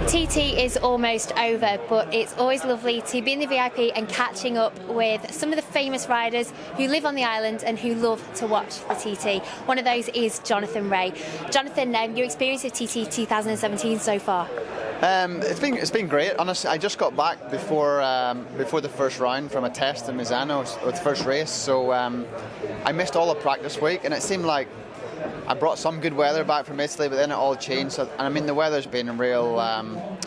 TT is almost over, but it's always lovely to be in the VIP and catching up with some of the famous riders who live on the island and who love to watch the TT. One of those is Jonathan Ray. Jonathan, your experience of TT 2017 so far? It's been great. Honestly, I just got back before the first round from a test in Misano with the first race, so I missed all the practice week, and it seemed like I brought some good weather back from Italy, but then it all changed. So, and I mean, the weather's been real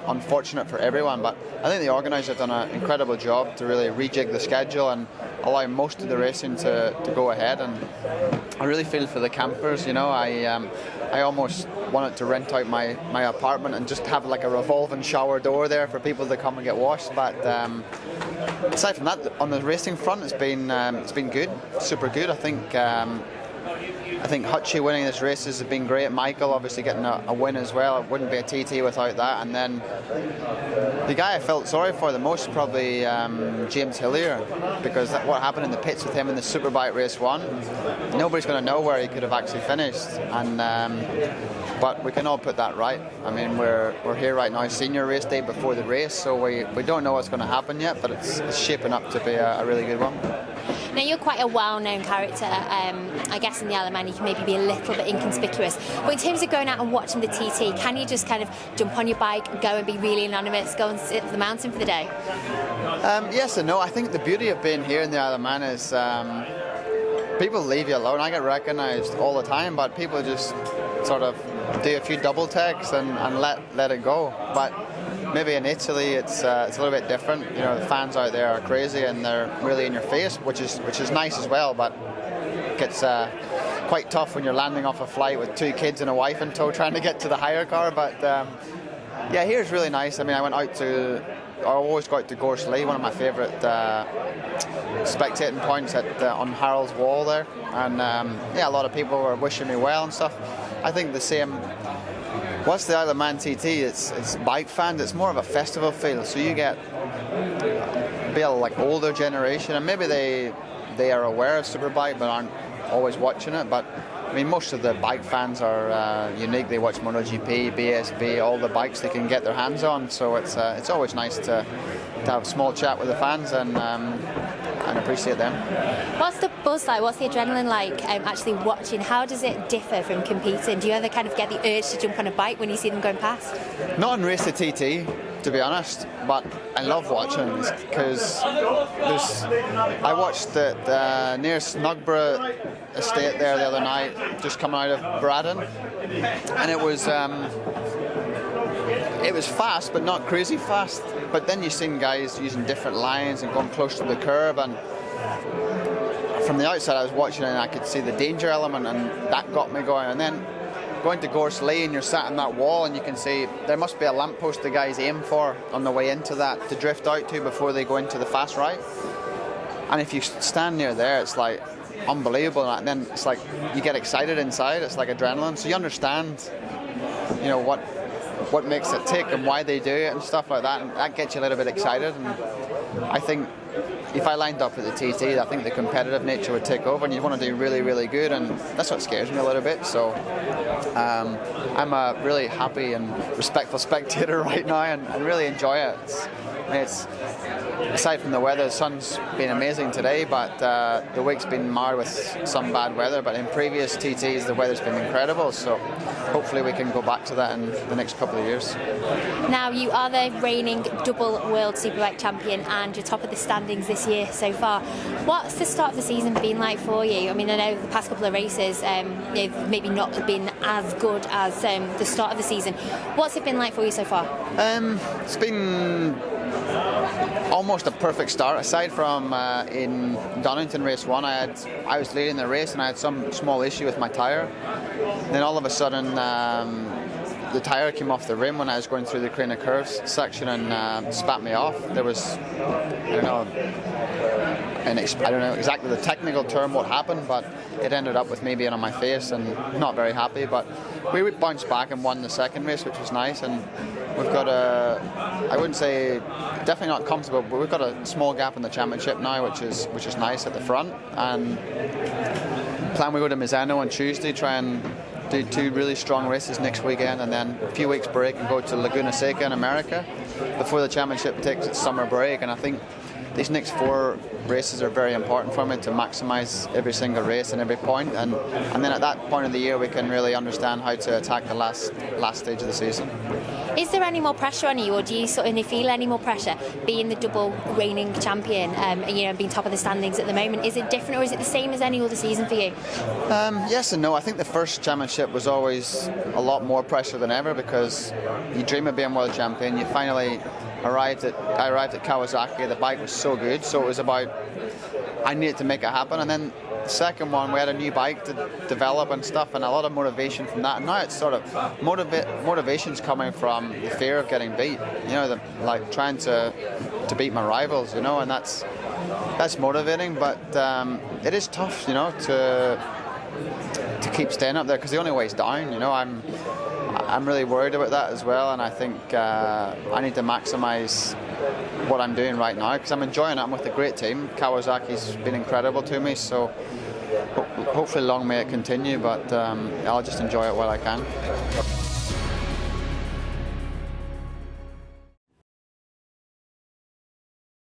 unfortunate for everyone, but I think the organisers have done an incredible job to really rejig the schedule and allow most of the racing to go ahead. And I really feel for the campers. You know, I almost wanted to rent out my apartment and just have like a revolving shower door there for people to come and get washed. But aside from that, on the racing front, it's been good, super good. I think Hutchie winning this race has been great. Michael obviously getting a win as well. It wouldn't be a TT without that. And then the guy I felt sorry for the most is probably James Hillier, because what happened in the pits with him in the Superbike race 1, nobody's going to know where he could have actually finished. And but we can all put that right. I mean, we're here right now, senior race day before the race, so we don't know what's going to happen yet, but it's shaping up to be a really good one. Now, you're quite a well-known character. I guess in the Isle of Man you can maybe be a little bit inconspicuous. But in terms of going out and watching the TT, can you just kind of jump on your bike, go and be really anonymous, go and sit at the mountain for the day? Yes and no. I think the beauty of being here in the Isle of Man is people leave you alone. I get recognised all the time, but people just sort of do a few double takes and let it go. But maybe in Italy it's a little bit different. You know, the fans out there are crazy and they're really in your face, which is nice as well. But it gets quite tough when you're landing off a flight with 2 kids and a wife in tow trying to get to the hire car. But yeah, here's really nice. I mean, I always go out to Gorsley, one of my favourite spectating points on Harold's Wall there. And yeah, a lot of people were wishing me well and stuff. I think the same. What's the Isle of Man TT? It's bike fans. It's more of a festival feel. So you get a like older generation, and maybe they are aware of Superbike but aren't always watching it. But I mean, most of the bike fans are unique. They watch MotoGP, BSB, all the bikes they can get their hands on. So it's always nice to have a small chat with the fans and appreciate them. What's the buzz like? What's the adrenaline like actually watching? How does it differ from competing? Do you ever kind of get the urge to jump on a bike when you see them going past? Not in Race to TT, to be honest, but I love watching because I watched it near Snugborough estate there the other night, just coming out of Braddon, and it was fast but not crazy fast. But then you've seen guys using different lines and going close to the curb, and from the outside I was watching and I could see the danger element, and that got me going. And then going to Gorsley and you're sat on that wall and you can see there must be a lamppost the guys aim for on the way into that to drift out to before they go into the fast right. And if you stand near there, it's like unbelievable, and then it's like you get excited inside. It's like adrenaline, so you understand, you know, what makes it tick and why they do it and stuff like that, and that gets you a little bit excited. And I think if I lined up at the TT, I think the competitive nature would take over and you'd want to do really, really good, and that's what scares me a little bit. So I'm a really happy and respectful spectator right now and really enjoy it. It's aside from the weather, the sun's been amazing today, but the week's been marred with some bad weather. But in previous TTs, the weather's been incredible, so hopefully we can go back to that in the next couple of years. Now, you are the reigning double World Superbike champion and you're top of the standings this year so far. What's the start of the season been like for you? I mean, I know the past couple of races they've maybe not been as good as the start of the season. What's it been like for you so far? It's been almost a perfect start. Aside from in Donington race 1, I was leading the race and I had some small issue with my tyre. Then all of a sudden the tyre came off the rim when I was going through the Crane of Curves section and spat me off. There was, I don't know exactly the technical term what happened, but it ended up with me being on my face and not very happy. But we bounced back and won the second race, which was nice. And we've got I wouldn't say definitely not comfortable, but we've got a small gap in the championship now, which is nice at the front. And plan we go to Misano on Tuesday, try and do 2 really strong races next weekend, and then a few weeks break and go to Laguna Seca in America before the championship takes its summer break. And I think these next 4 races are very important for me to maximise every single race and every point, and then at that point of the year we can really understand how to attack the last stage of the season. Is there any more pressure on you, or do you sort of feel any more pressure being the double reigning champion, being top of the standings at the moment? Is it different, or is it the same as any other season for you? Yes and no. I think the first championship was always a lot more pressure than ever, because you dream of being world champion. You finally I arrived at Kawasaki. The bike was so good, so it was about, I needed to make it happen. And then the second one, we had a new bike to develop and stuff, and a lot of motivation from that. And now it's sort of motivation's coming from the fear of getting beat. Like trying to beat my rivals. And that's motivating. But it is tough, to keep staying up there, because the only way is down. I'm really worried about that as well, and I think I need to maximise what I'm doing right now, because I'm enjoying it. I'm with a great team. Kawasaki's been incredible to me, so hopefully long may it continue, but I'll just enjoy it while I can.